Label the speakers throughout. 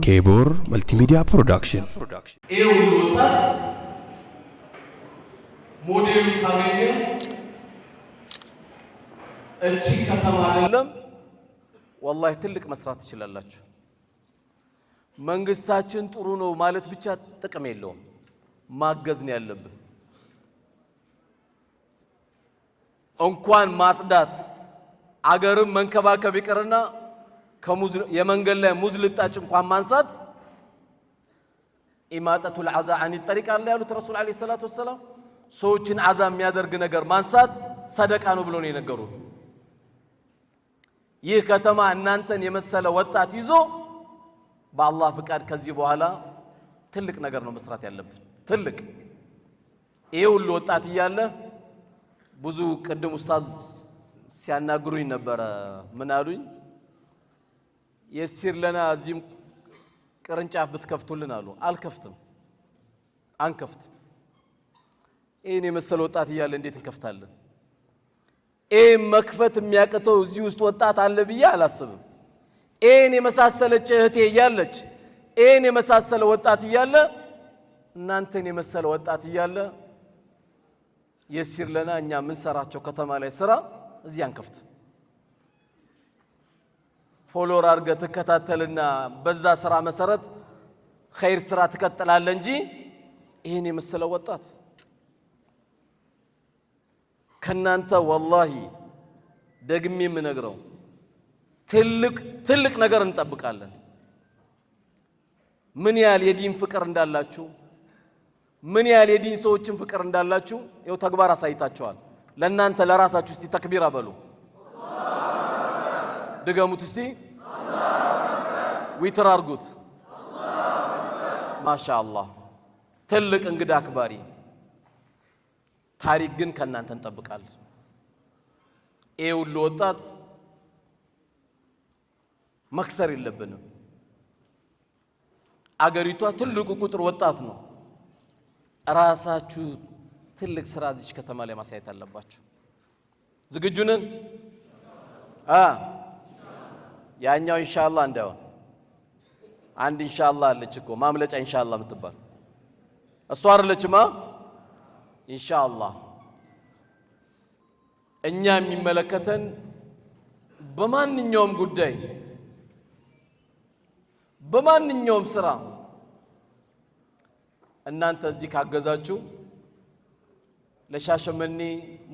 Speaker 1: ኬቡር መልቲሚዲያ ፕሮዳክሽን
Speaker 2: ወጣት ሞዴሉ ካገኘ እቺ ከተማ አይደለም والله ትልቅ መስራት ትችላላችሁ። መንግስታችን ጥሩ ነው ማለት ብቻ ጥቅም የለውም፣ ማገዝ ነው ያለብህ። እንኳን ማጽዳት አገርም መንከባከብ ይቀርና የመንገድ ላይ ሙዝ ልጣጭ እንኳን ማንሳት ኢማጠቱል አዛ አን ጠሪቅ አለ ያሉት ረሱል አለይሂ ሰላቱ ወሰለም ሰዎችን አዛ የሚያደርግ ነገር ማንሳት ሰደቃ ነው ብሎ ነው የነገሩት። ይህ ከተማ እናንተን የመሰለ ወጣት ይዞ በአላህ ፍቃድ ከዚህ በኋላ ትልቅ ነገር ነው መስራት ያለብን። ትልቅ ይሄ ሁሉ ወጣት እያለ ብዙ ቅድም ኡስታዝ ሲያናግሩኝ ነበር። ምን አሉኝ? የሲር ለና እዚህም ቅርንጫፍ ብትከፍቱልን አሉ። አልከፍትም፣ አንከፍትም። ይሄን የመሰለ ወጣት እያለ እንዴት እንከፍታለን? ይሄን መክፈት የሚያቅተው እዚህ ውስጥ ወጣት አለ ብዬ አላስብም። ይሄን የመሳሰለች እህቴ እያለች ይሄን የመሳሰለ ወጣት እያለ እናንተን የመሰለ ወጣት እያለ የሲር ለና እኛ ምን ሰራቸው ከተማ ላይ ስራ እዚህ አንከፍት። ፎሎወር አድርገህ ትከታተልና በዛ ስራ መሰረት ኸይር ስራ ትቀጥላለህ እንጂ ይሄን የመሰለ ወጣት ከናንተ ወላሂ ደግሜ የምነግረው ትልቅ ነገር እንጠብቃለን። ምን ያህል የዲን ፍቅር እንዳላችሁ፣ ምን ያህል የዲን ሰዎችን ፍቅር እንዳላችሁ ይኸው ተግባር አሳይታችኋል። ለእናንተ ለራሳችሁ እስቲ ተክቢራ በሉ፣ ድገሙት እስቲ፣ ዊትር አርጉት። ማሻአላህ ትልቅ እንግዳ አክባሪ ታሪክ ግን ከናንተ እንጠብቃለን። ይሄ ሁሉ ወጣት መክሰር የለብንም። አገሪቷ ትልቁ ቁጥር ወጣት ነው። ራሳችሁ ትልቅ ስራ እዚህ ከተማ ላይ ማሳየት አለባችሁ። ዝግጁ ነን? ያኛው ኢንሻአላህ እንዳይሆን አንድ ኢንሻአላህ አለች እኮ ማምለጫ ኢንሻአላህ የምትባል እሷ አይደለችማ። ኢንሻአላህ እኛ የሚመለከተን በማንኛውም ጉዳይ በማንኛውም ስራ እናንተ እዚህ ካገዛችሁ ለሻሸመኔ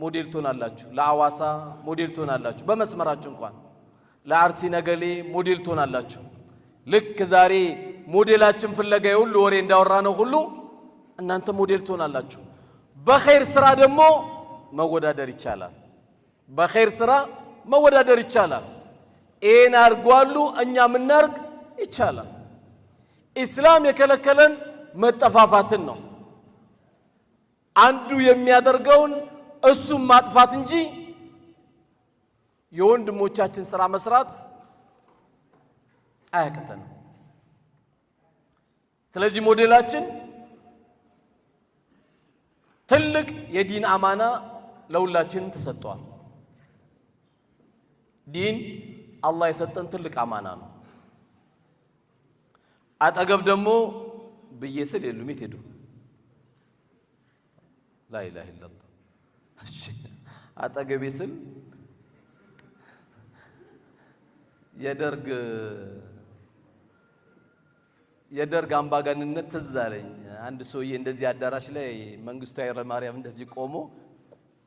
Speaker 2: ሞዴል ትሆናላችሁ፣ ለአዋሳ ሞዴል ትሆናላችሁ፣ በመስመራችሁ እንኳን ለአርሲ ነገሌ ሞዴል ትሆናላችሁ። ልክ ዛሬ ሞዴላችን ፍለጋ ሁሉ ወሬ እንዳወራ ነው ሁሉ እናንተ ሞዴል ትሆናላችሁ። በኸይር ስራ ደግሞ መወዳደር ይቻላል። በኸይር ስራ መወዳደር ይቻላል። ይሄን አርጓሉ እኛ ምናርግ ይቻላል። ኢስላም የከለከለን መጠፋፋትን ነው። አንዱ የሚያደርገውን እሱም ማጥፋት እንጂ የወንድሞቻችን ስራ መስራት አያቅተንም። ስለዚህ ሞዴላችን ትልቅ የዲን አማና ለሁላችንም ተሰጥቷል። ዲን አላህ የሰጠን ትልቅ አማና ነው። አጠገብ ደግሞ በየስል የሉም የት ላ ኢላሃ ኢላላህ አጠገቤ ስል የደርግ አምባገነንነት ትዝ አለኝ። አንድ ሰውዬ እንደዚህ አዳራሽ ላይ መንግስቱ ኃይለ ማርያም እንደዚህ ቆሞ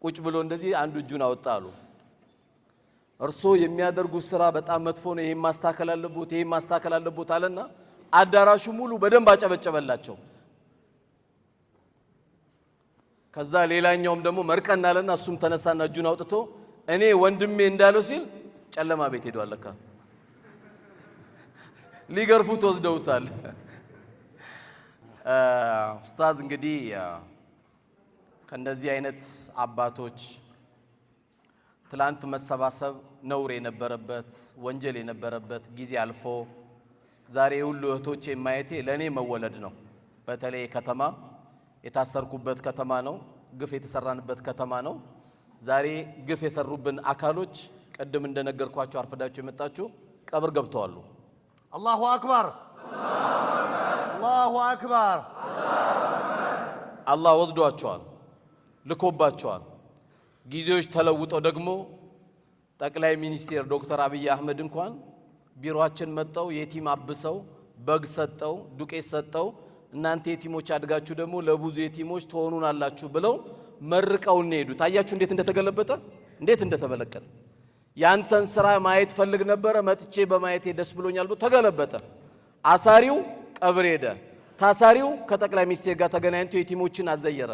Speaker 2: ቁጭ ብሎ እንደዚህ አንዱ እጁን አወጣ አሉ። እርሶ የሚያደርጉት ስራ በጣም መጥፎ ነው፣ ይሄን ማስተካከል አለቦት፣ ይሄን ማስተካከል አለቦት አለና አዳራሹ ሙሉ በደንብ አጨበጨበላቸው። ከዛ ሌላኛውም ደግሞ መርቀና አለና እሱም ተነሳና እጁን አውጥቶ እኔ ወንድሜ እንዳለው ሲል ጨለማ ቤት ሄዷል። ለካ ሊገርፉት ወስደውታል። ኡስታዝ እንግዲህ ከእንደዚህ አይነት አባቶች ትላንት መሰባሰብ ነውር የነበረበት ወንጀል የነበረበት ጊዜ አልፎ ዛሬ ሁሉ እህቶቼ ማየቴ ለኔ መወለድ ነው። በተለይ ከተማ የታሰርኩበት ከተማ ነው፣ ግፍ የተሰራንበት ከተማ ነው። ዛሬ ግፍ የሰሩብን አካሎች ቅድም እንደነገርኳችሁ አርፈዳችሁ የመጣችሁ ቀብር ገብተዋል።
Speaker 3: አላሁ አክበር አላሁ አክበር።
Speaker 2: አላህ ወስዷቸዋል፣ ልኮባቸዋል። ጊዜዎች ተለውጠው ደግሞ ጠቅላይ ሚኒስቴር ዶክተር አብይ አህመድ እንኳን ቢሮአችን መጣው የቲም አብሰው በግ ሰጠው ዱቄት ሰጠው እናንተ የቲሞች አድጋችሁ ደግሞ ለብዙ የቲሞች ትሆኑናላችሁ ብለው መርቀው ሄዱ። ታያችሁ እንዴት እንደተገለበጠ እንዴት እንደተበለቀጠ። ያንተን ስራ ማየት ፈልግ ነበር መጥቼ በማየቴ ደስ ብሎኛል ብሎ ተገለበጠ። አሳሪው ቀብር ሄደ። ታሳሪው ከጠቅላይ ሚኒስቴር ጋር ተገናኝቶ የቲሞችን አዘየረ።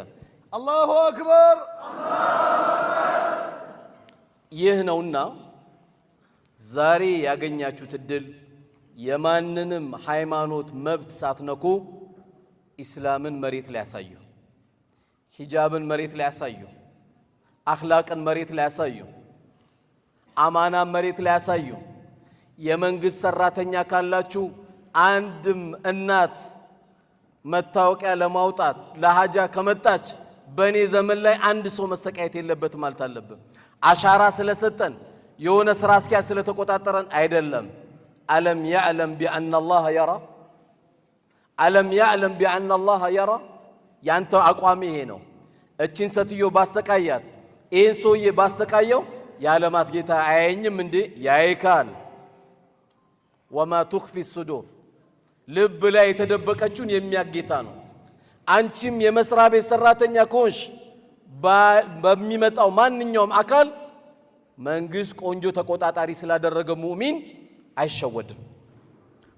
Speaker 3: አላሁ አክበር።
Speaker 2: ይህ ነውና ዛሬ ያገኛችሁት እድል የማንንም ሃይማኖት መብት ሳትነኩ ኢስላምን መሬት ላይ ያሳዩ፣ ሂጃብን መሬት ላይ ያሳዩ፣ አኽላቅን መሬት ላይ ያሳዩ፣ አማናን መሬት ላይ ያሳዩ። የመንግስት ሰራተኛ ካላችሁ አንድም እናት መታወቂያ ለማውጣት ለሃጃ ከመጣች በእኔ ዘመን ላይ አንድ ሰው መሰቃየት የለበትም ማለት አለብን። አሻራ ስለሰጠን የሆነ ስራ አስኪያጅ ስለተቆጣጠረን አይደለም። አለም ያዕለም ቢአነ አላህ የራ፣ አለም ያዕለም ቢአነ አላህ የራ። ያንተ አቋም ይሄ ነው። እቺን ሴትዮ ባሰቃያት ይህን ሰውዬ ባሰቃየው የዓለማት ጌታ አያየኝም እንዴ? ያይካል። ወማ ቱኽፊ ሱዱር፣ ልብ ላይ የተደበቀችውን የሚያጌታ ነው። አንቺም የመስሪያ ቤት ሰራተኛ ከሆንሽ በሚመጣው ማንኛውም አካል መንግስት ቆንጆ ተቆጣጣሪ ስላደረገ ሙእሚን አይሸወድም።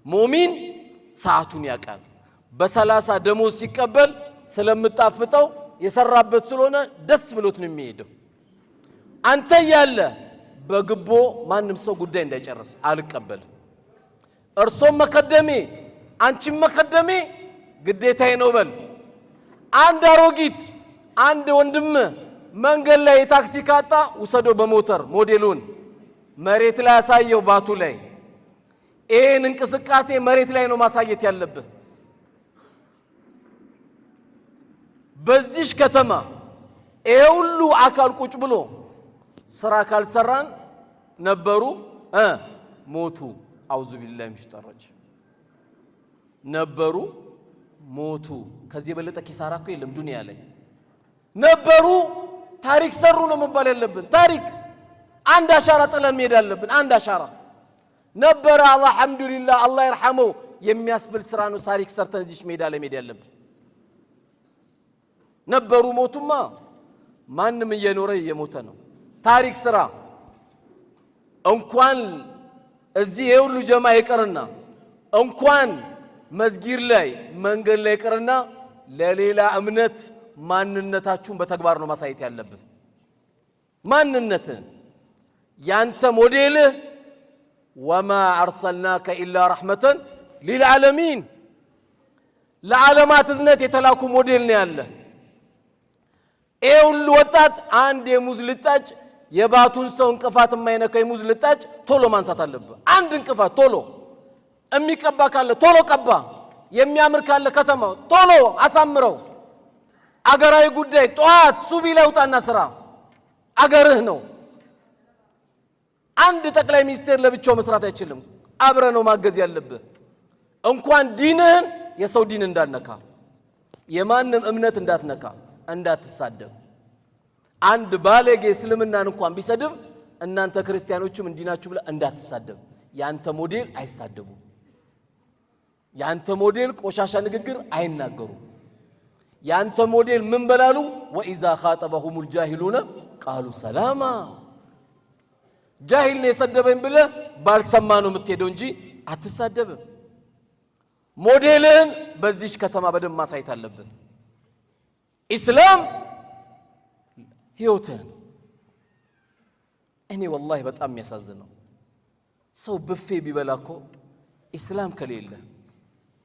Speaker 2: ሙእሚን ሰዓቱን ያውቃል። በ30 ደሞዝ ሲቀበል ስለምጣፍጠው የሰራበት ስለሆነ ደስ ብሎት ነው የሚሄደው። አንተ ያለ በግቦ ማንም ሰው ጉዳይ እንዳይጨርስ አልቀበልም። እርሶም መከደሜ አንቺም መከደሜ ግዴታዬ ነው በል። አንድ አሮጊት አንድ ወንድም መንገድ ላይ የታክሲ ካጣ ውሰዶ በሞተር ሞዴሉን መሬት ላይ ያሳየው ባቱ ላይ። ይሄን እንቅስቃሴ መሬት ላይ ነው ማሳየት ያለብህ። በዚህ ከተማ ይሄ ሁሉ አካል ቁጭ ብሎ ስራ ካልሰራን ነበሩ ሞቱ። አውዙ ቢላሂ ሚሽጠረጅ ነበሩ ሞቱ። ከዚህ የበለጠ ኪሳራ እኮ የለም ዱንያ ላይ። ነበሩ ታሪክ ሰሩ ነው መባል ያለብን። ታሪክ አንድ አሻራ ጥለን መሄድ አለብን። አንድ አሻራ ነበረ አላህ አልሐምዱሊላህ አላህ ይርሐመው የሚያስብል ስራ ነው ታሪክ ሰርተን እዚህ ሜዳ ላይ መሄድ ያለብን። ነበሩ ሞቱማ ማንም እየኖረ እየሞተ ነው። ታሪክ ስራ እንኳን እዚህ የሁሉ ጀማ ይቀርና እንኳን መስጊድ ላይ መንገድ ላይ ይቀርና ለሌላ እምነት ማንነታችሁን በተግባር ነው ማሳየት ያለብን። ማንነትን ያንተ ሞዴልህ ወማ አርሰልናከ ኢላ ረሕመተን ሊልዓለሚን ለዓለማት እዝነት የተላኩ ሞዴል ነው ያለ። ይሄ ሁሉ ወጣት አንድ የሙዝ ልጣጭ የባቱን ሰው እንቅፋት የማይነካ የሙዝ ልጣጭ ቶሎ ማንሳት አለብህ። አንድ እንቅፋት ቶሎ የሚቀባ ካለ ቶሎ ቀባ፣ የሚያምር ካለ ከተማው ቶሎ አሳምረው። አገራዊ ጉዳይ ጠዋት ሱቢ ላይ ውጣና ስራ። አገርህ ነው። አንድ ጠቅላይ ሚኒስቴር ለብቻው መስራት አይችልም። አብረ ነው ማገዝ ያለብህ። እንኳን ዲንህን የሰው ዲን እንዳትነካ፣ የማንም እምነት እንዳትነካ፣ እንዳትሳደብ። አንድ ባለጌ እስልምናን እንኳን ቢሰድብ እናንተ ክርስቲያኖችም እንዲናችሁ ብለ እንዳትሳደብ። ያንተ ሞዴል አይሳደቡ። ያንተ ሞዴል ቆሻሻ ንግግር አይናገሩ። ያንተ ሞዴል ምን በላሉ? ወኢዛ ኻጠበሁሙል ጃሂሉነ ቃሉ ሰላማ። ጃሂል ነው የሰደበኝ ብለ ባልሰማ ነው የምትሄደው እንጂ አትሳደብም። ሞዴልን በዚህ ከተማ በደንብ ማሳየት አለብን። ኢስላም ህይወትን እኔ ወላሂ በጣም የሚያሳዝነው ሰው ብፌ ቢበላኮ ኢስላም ከሌለ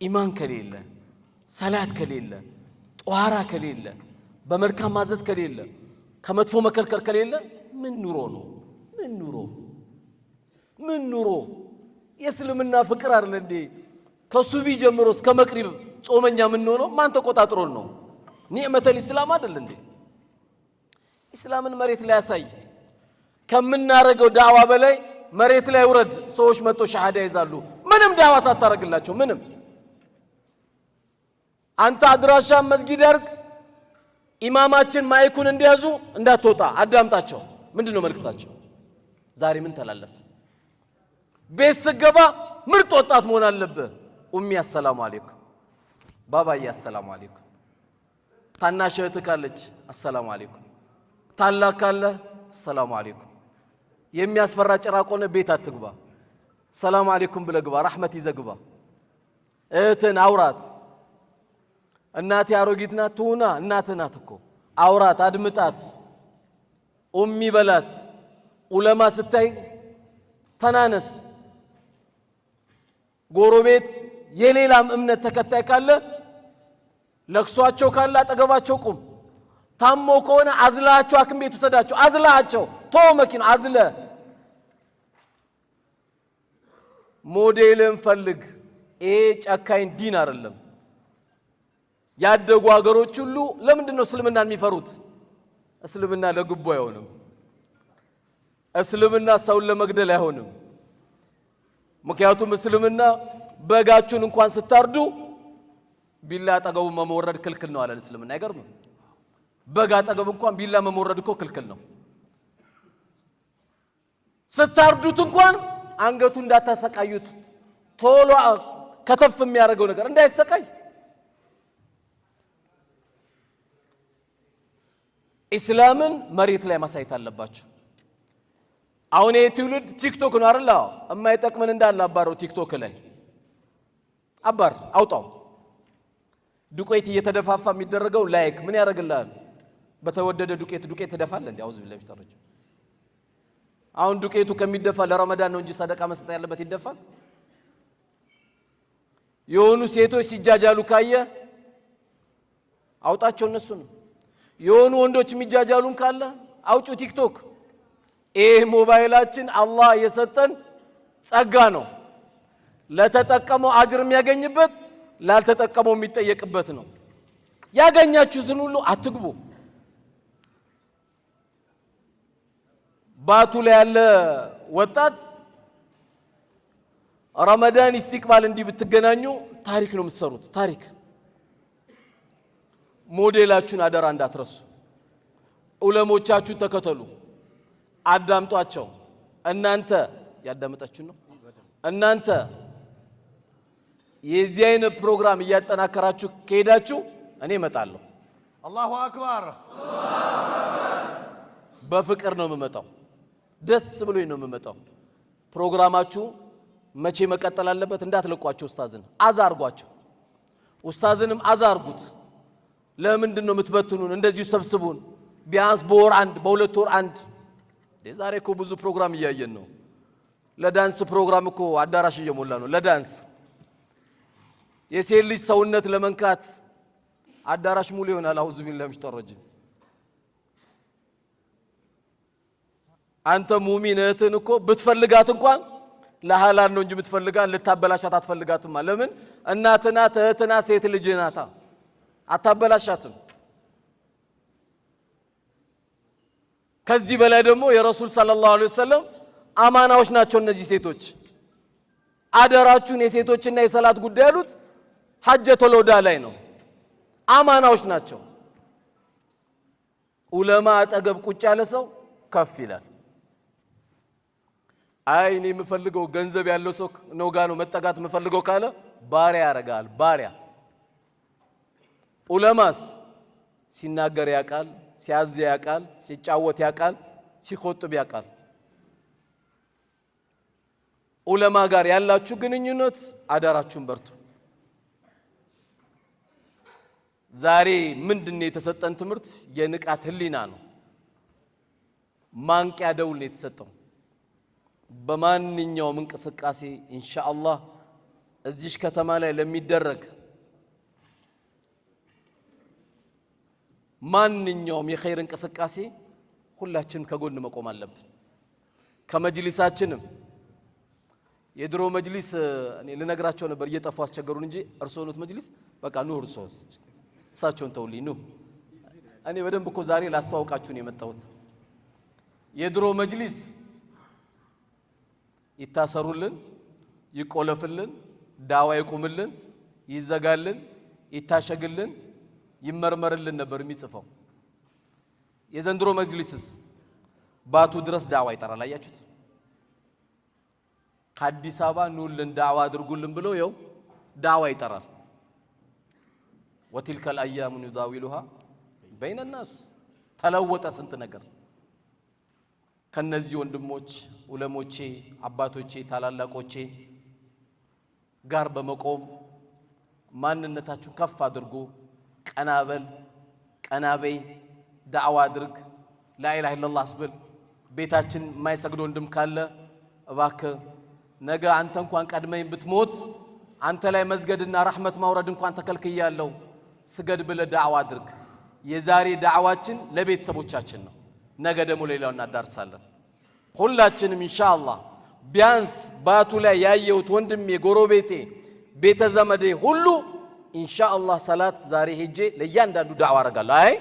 Speaker 2: ኢማን ከሌለ ሰላት ከሌለ ጧራ ከሌለ በመልካም ማዘዝ ከሌለ ከመጥፎ መከልከል ከሌለ ምን ኑሮ ነው? ምን ኑሮ ምን ኑሮ? የእስልምና ፍቅር አይደል እንዴ? ከሱቢ ጀምሮ እስከ መቅሪብ ጾመኛ ምን ሆኖ ማን ተቆጣጥሮን ነው? ኒዕመተል ኢስላም አይደል እንዴ? ኢስላምን መሬት ላይ ያሳይ። ከምናረገው ዳዕዋ በላይ መሬት ላይ ውረድ ሰዎች መጥቶ ሻሃዳ ይዛሉ ምንም ዳዋ ሳታረግላቸው ምንም አንተ አድራሻ መስጊድ አርግ ኢማማችን ማይኩን እንዲያዙ እንዳትወጣ አዳምጣቸው ምንድነው መልእክታቸው ዛሬ ምን ተላለፈ ቤት ስገባ ምርጥ ወጣት መሆን አለበት ኡሚ አሰላሙ አለይኩም ባባዬ አሰላሙ አለይኩም ታናሽ እህት ካለች አሰላሙ አለይኩም ታላቅ ካለ አሰላሙ አለይኩም የሚያስፈራ ጭራቆነ ቤት አትግባ ሰላም አለይኩም ብለህ ግባ ረህመት ይዘግባ እህትን አውራት እናቴ አሮጊት ናት ትሁና እናትህ ናት እኮ አውራት አድምጣት ኡሚ በላት ዑለማ ስታይ ተናነስ ጎረቤት የሌላም እምነት ተከታይ ካለ ለቅሷቸው ካለ አጠገባቸው ቁም ታሞ ከሆነ አዝላቸው አክም ቤት ወሰዳቸው አዝላቸው ቶ መኪና አዝለ ሞዴልን ፈልግ ይሄ ጨካኝ ዲን አይደለም ያደጉ ሀገሮች ሁሉ ለምንድነው እስልምናን የሚፈሩት እስልምና ለግቦ አይሆንም እስልምና ሰውን ለመግደል አይሆንም ምክንያቱም እስልምና በጋቹን እንኳን ስታርዱ ቢላ አጠገቡ መሞረድ ክልክል ነው አለ እስልምና አይገርም በጋ አጠገቡ እንኳን ቢላ መሞረድ እኮ ክልክል ነው ስታርዱት እንኳን አንገቱ እንዳታሰቃዩት ቶሎ ከተፍ የሚያደርገው ነገር እንዳይሰቃይ ኢስላምን መሬት ላይ ማሳየት አለባቸው አሁን የትውልድ ቲክቶክ ነው አይደል እማይጠቅመን እንዳለ አባረው ቲክቶክ ላይ አባር አውጣው ዱቄት እየተደፋፋ የሚደረገው ላይክ ምን ያደርግልሃል በተወደደ ዱቄት ተደፋለ እንዴ አውዝ ቢላህ ተረጅ አሁን ዱቄቱ ከሚደፋ ለረመዳን ነው እንጂ ሰደቃ መስጠት ያለበት ይደፋል የሆኑ ሴቶች ሲጃጃሉ ካየ አውጣቸው እነሱን የሆኑ ወንዶች የሚጃጃሉን ካለ አውጩ ቲክቶክ ሞባይላችን አላህ የሰጠን ጸጋ ነው ለተጠቀመው አጅር የሚያገኝበት ላልተጠቀመው የሚጠየቅበት ነው ያገኛችሁትን ሁሉ አትግቡ ባቱ ላይ ያለ ወጣት ረመዳን ኢስቲቅባል እንዲህ ብትገናኙ ታሪክ ነው የምትሰሩት ታሪክ ሞዴላችሁን አደራ እንዳትረሱ ዑለሞቻችሁ ተከተሉ አዳምጧቸው እናንተ ያዳምጣችሁ ነው እናንተ የዚህ አይነት ፕሮግራም እያጠናከራችሁ ከሄዳችሁ እኔ እመጣለሁ
Speaker 3: አላሁ አክበር
Speaker 2: በፍቅር ነው የምመጣው ደስ ብሎኝ ነው የምመጣው ፕሮግራማችሁ መቼ መቀጠል አለበት እንዳትለቋቸው ኡስታዝን አዛርጓቸው ኡስታዝንም አዛርጉት ለምንድን ነው የምትበትኑን እንደዚሁ ሰብስቡን ቢያንስ በወር አንድ በሁለት ወር አንድ ዛሬ እኮ ብዙ ፕሮግራም እያየን ነው ለዳንስ ፕሮግራም እኮ አዳራሽ እየሞላ ነው ለዳንስ የሴት ልጅ ሰውነት ለመንካት አዳራሽ ሙሉ ይሆናል አውዝ ቢላህ ምሽጠረጅ አንተ ሙእሚን እህትን እኮ ብትፈልጋት እንኳን ለሐላል ነው እንጂ ብትፈልጋት ልታበላሻት አትፈልጋትም ለምን እናትና እህትና ሴት ልጅ ናታ አታበላሻትም ከዚህ በላይ ደግሞ የረሱል ሰለላሁ ዐለይሂ ወሰለም አማናዎች ናቸው እነዚህ ሴቶች አደራችሁን የሴቶችና የሰላት ጉዳይ ያሉት ሐጀቱል ወዳ ላይ ነው አማናዎች ናቸው ዑለማ አጠገብ ቁጭ ያለ ሰው ከፍ ይላል አይ እኔ የምፈልገው ገንዘብ ያለው ሰው ነው ጋር ነው መጠጋት የምፈልገው ካለ ባሪያ ያረጋል ባሪያ ዑለማስ ሲናገር ያቃል ሲያዝ ያቃል ሲጫወት ያቃል ሲخطብ ያቃል ዑለማ ጋር ያላችሁ ግንኙነት አዳራችሁን በርቱ ዛሬ ምንድነው የተሰጠን ትምህርት የንቃት ህሊና ነው ማንቂያ ደውል ነው የተሰጠው በማንኛውም እንቅስቃሴ ኢንሻአላህ እዚህ ከተማ ላይ ለሚደረግ ማንኛውም የኸይር እንቅስቃሴ ሁላችንም ከጎን መቆም አለብን ከመጅሊሳችንም የድሮ መጅሊስ እኔ ልነግራቸው ነበር እየጠፋ አስቸገሩን እንጂ እርሶኑት መጅሊስ በቃ ኑ እርሶስ እሳቸውን ተውልኝ ኑ እኔ በደንብ እኮ ዛሬ ላስተዋውቃችሁ ነው የመጣሁት የድሮ መጅሊስ ይታሰሩልን፣ ይቆለፍልን፣ ዳዋ ይቁምልን፣ ይዘጋልን፣ ይታሸግልን፣ ይመርመርልን ነበር የሚጽፈው። የዘንድሮ መጅሊስስ ባቱ ድረስ ዳዋ ይጠራል። አያችሁት? ከአዲስ አበባ ኑልን ዳዋ አድርጉልን ብሎ ይኸው ዳዋ ይጠራል። ወቲልከል አያሙ ኑዳዊሉሃ በይነ ናስ ተለወጠ ስንት ነገር። ከነዚህ ወንድሞች ዑለሞቼ አባቶቼ ታላላቆቼ ጋር በመቆም ማንነታችሁ ከፍ አድርጎ ቀናበል ቀናበይ ዳዕዋ አድርግ ላኢላሃ ኢላላህ አስብል። ቤታችን የማይሰግድ ወንድም ካለ እባክህ ነገ አንተ እንኳን ቀድመኝ ብትሞት አንተ ላይ መስገድና ረሕመት ማውረድ እንኳን ተከልክያለሁ፣ ስገድ ብለህ ዳዕዋ አድርግ። የዛሬ ዳዕዋችን ለቤተሰቦቻችን ነው። ነገ ደግሞ ሌላውን እናዳርሳለን። ሁላችንም ኢንሻአላህ ቢያንስ ባቱ ላይ ያየሁት ወንድሜ ጎረቤቴ ቤተ ዘመዴ ሁሉ ኢንሻአላህ ሰላት ዛሬ ሄጄ ለእያንዳንዱ ዳዕዋ አረጋለሁ። አይ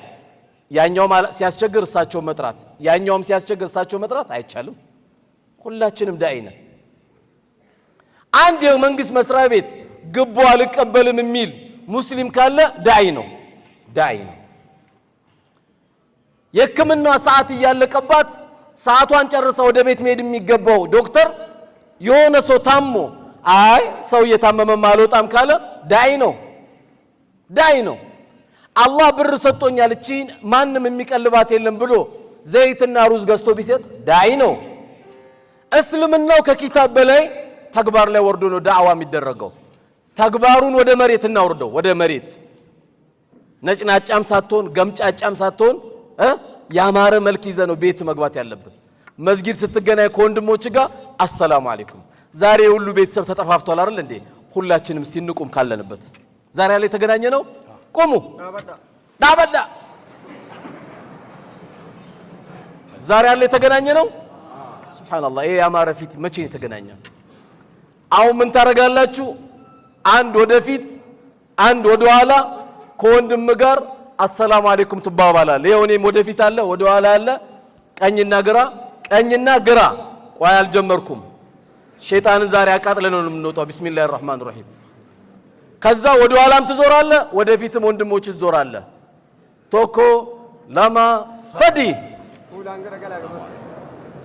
Speaker 2: ያኛውም ሲያስቸግር እሳቸው መጥራት ያኛውም ሲያስቸግር እሳቸው መጥራት አይቻልም። ሁላችንም ዳኢ ነን። አንድ የመንግስት መስሪያ ቤት ግቦ አልቀበልም የሚል ሙስሊም ካለ ዳኢ ነው። የሕክምና ሰዓት እያለቀባት ሰዓቷን ጨርሳ ወደ ቤት መሄድ የሚገባው ዶክተር የሆነ ሰው ታሞ አይ ሰው እየታመመ አልወጣም ካለ ዳኢ ነው። አላህ ብር ሰጥቶኛል እቺ ማንም የሚቀልባት የለም ብሎ ዘይትና ሩዝ ገዝቶ ቢሰጥ ዳኢ ነው። እስልምናው ከኪታብ በላይ ተግባር ላይ ወርዶ ነው ዳዕዋ የሚደረገው። ተግባሩን ወደ መሬት እናወርደው። ወደ መሬት ነጭናጫም ሳትሆን ገምጫጫም ሳትሆን ያማረ መልክ ይዘ ነው ቤት መግባት ያለብን። መስጊድ ስትገናኝ ከወንድሞች ጋር አሰላሙ አለይኩም። ዛሬ ሁሉ ቤተሰብ ተጠፋፍቷል አይደል እንዴ? ሁላችንም እስቲ እንቁም ካለንበት። ዛሬ ያለ የተገናኘ ነው። ቆሙ ዳበዳ ዛሬ ያለ የተገናኘ ነው። ሱብሃንአላህ ይሄ ያማረ ፊት መቼ የተገናኘ? አሁን ምን ታረጋላችሁ? አንድ ወደፊት አንድ ወደ ኋላ ከወንድም ጋር አሰላሙ አለይኩም ትባባላል። ይሄው እኔም ወደፊት አለ ወደ ኋላ አለ ቀኝና ግራ። ቆይ አልጀመርኩም። ሸይጣንን ዛሬ አቃጥለን ነው የምንወጣው። ቢስሚላሂር ረህማኒር ረሂም። ከዛ ወደ ኋላም ትዞራለ ወደፊትም ወንድሞች ትዞራለ። ቶኮ ለማ ሰዲ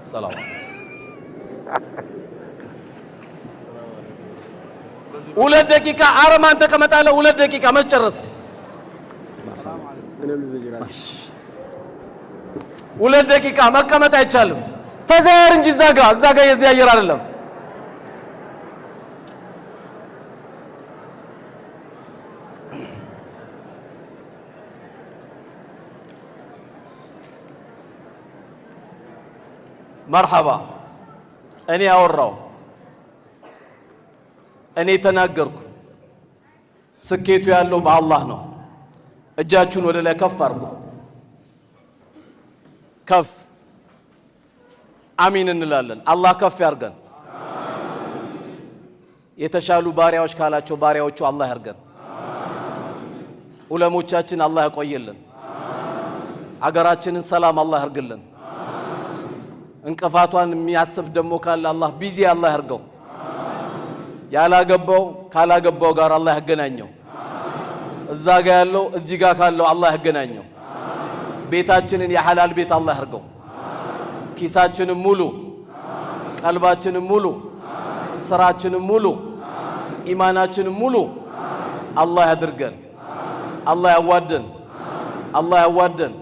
Speaker 2: ሰላም 2 ደቂቃ አረማን ተቀመጣለ። 2 ደቂቃ መጨረስ 2 ደቂቃ መቀመጥ አይቻልም። ተዛር እንጂ እዛ ጋር የዚህ አየር አይደለም። መርሐባ እኔ አወራው እኔ ተናገርኩ። ስኬቱ ያለው በአላህ ነው። እጃችሁን ወደ ላይ ከፍ አድርጉ። ከፍ አሚን እንላለን። አላህ ከፍ ያርገን። የተሻሉ ባሪያዎች ካላቸው ባሪያዎቹ አላህ ያርገን። ዑለሞቻችን አላህ ያቆየልን። አገራችንን ሰላም አላህ ያርግልን። እንቅፋቷን የሚያስብ ደሞ ካለ አላህ ቢዚ አላህ ያርገው። ያላገባው ካላገባው ጋር አላህ ያገናኘው። እዛ ጋር ያለው እዚህ ጋር ካለው አላህ ያገናኘው። ቤታችንን የሐላል ቤት አላህ ያርገው። ኪሳችንን ሙሉ፣ ቀልባችንን ሙሉ፣ ስራችንን ሙሉ፣ ኢማናችንን ሙሉ አላህ ያድርገን። አላህ ያዋደን።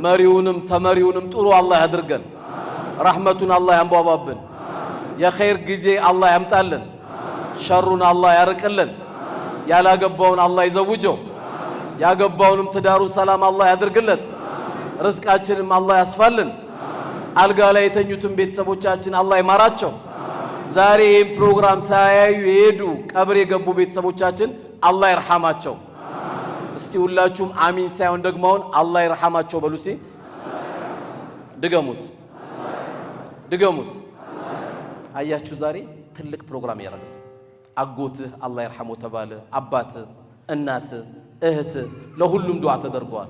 Speaker 2: መሪውንም ተመሪውንም ጥሩ አላህ ያድርገን። ረሕመቱን አላህ ያንቧባብን። የኸይር ጊዜ አላህ ያምጣልን። ሸሩን አላህ ያርቅልን። ያላገባውን አላህ ይዘውጀው። ያገባውንም ትዳሩን ሰላም አላህ ያድርግለት። ርዝቃችንም አላህ ያስፋልን። አልጋ ላይ የተኙትን ቤተሰቦቻችን አላህ ይማራቸው። ዛሬ ይህን ፕሮግራም ሳያዩ የሄዱ ቀብር የገቡ ቤተሰቦቻችን አላህ ይርሐማቸው። እስቲ ሁላችሁም አሚን ሳይሆን ደግሞውን አላህ ይርሐማቸው በሉ። እስቲ ድገሙት። አያችሁ ዛሬ ትልቅ ፕሮግራም ያደረገ አጎትህ አላህ ይርሐመው ተባለ። አባትህ፣ እናትህ፣ እህትህ ለሁሉም ዱዓ ተደርጓል።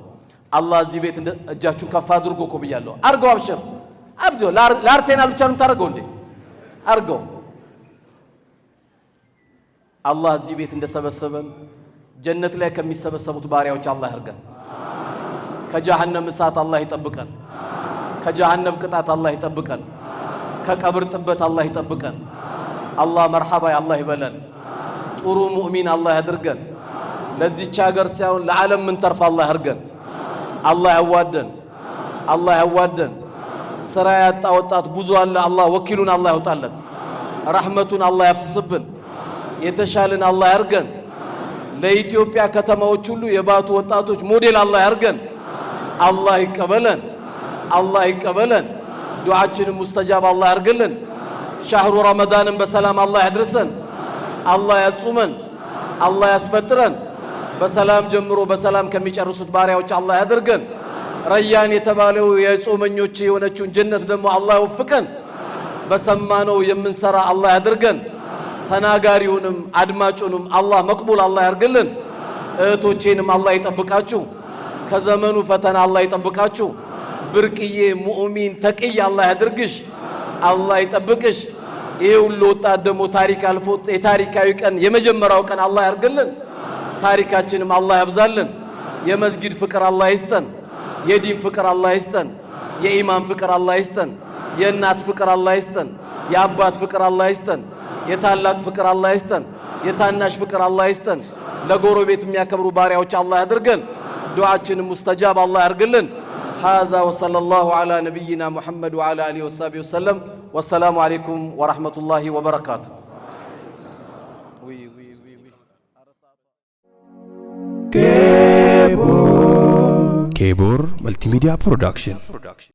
Speaker 2: አላህ እዚህ ቤት እጃችሁን ከፍ አድርጎ እኮ ብያለሁ። አርገው አብሽር አብዶ ለአርሴናል ብቻ ነው የምታደርገው እንዴ? አርገው። አላህ እዚህ ቤት እንደሰበሰበን ጀነት ላይ ከሚሰበሰቡት ባሪያዎች አላህ ያርገን። ከጀሃነም እሳት አላህ ይጠብቀን። ከጀሃነም ቅጣት አላህ ይጠብቀን። ከቀብር ጥበት አላህ ይጠብቀን። አላህ መርሐባ አላህ ይበለን። ጥሩ ሙእሚን አላህ ያድርገን። ለዚህች ሀገር ሳይሆን ለዓለም ምን ተርፍ አላህ ያርገን። አላህ ያዋደን። አላህ ያዋደን። ስራ ያጣ ወጣት ብዙ አለ። አላህ ወኪሉን አላህ ያውጣለት። ረሕመቱን አላህ ያፍስስብን። የተሻለን አላህ ያርገን። ለኢትዮጵያ ከተማዎች ሁሉ የባቱ ወጣቶች ሞዴል አላህ ያርገን። አላህ ይቀበለን። አላህ ይቀበለን። ዱዓችንን ሙስተጃብ አላህ ያርግልን። ሻህሩ ረመዳንን በሰላም አላህ ያድርሰን። አላህ ያጹመን። አላህ ያስፈጥረን። በሰላም ጀምሮ በሰላም ከሚጨርሱት ባሪያዎች አላህ ያድርገን። ረያን የተባለው የጾመኞች የሆነችውን ጀነት ደግሞ አላህ ይወፍቀን። በሰማነው የምንሰራ አላህ ያድርገን። ተናጋሪውንም አድማጩንም አላህ መቅቡል አላህ ያርግልን። እህቶቼንም አላህ ይጠብቃችሁ። ከዘመኑ ፈተና አላህ ይጠብቃችሁ። ብርቅዬ ሙእሚን ተቅይ አላህ ያድርግሽ። አላህ ይጠብቅሽ። ይሄ ሁሉ ወጣት ደግሞ ታሪክ አልፎት የታሪካዊ ቀን የመጀመሪያው ቀን አላህ ያርግልን። ታሪካችንም አላህ ያብዛልን። የመስጊድ ፍቅር አላህ ይስጠን። የዲን ፍቅር አላህ ይስጠን። የኢማን ፍቅር አላህ ይስጠን። የእናት ፍቅር አላህ ይስጠን። የአባት ፍቅር አላህ ይስጠን። የታላቅ ፍቅር አላህ ይስጠን። የታናሽ ፍቅር አላህ ይስጠን። ለጎረቤት የሚያከብሩ ባሪያዎች አላህ ያድርገን። ዱዓችንም ሙስተጃብ አላህ ያርግልን። هذا وصلى الله على نبينا محمد وعلى آله وصحبه وسلم والسلام عليكم ورحمة الله وبركاته.
Speaker 1: Kebor Multimedia Production.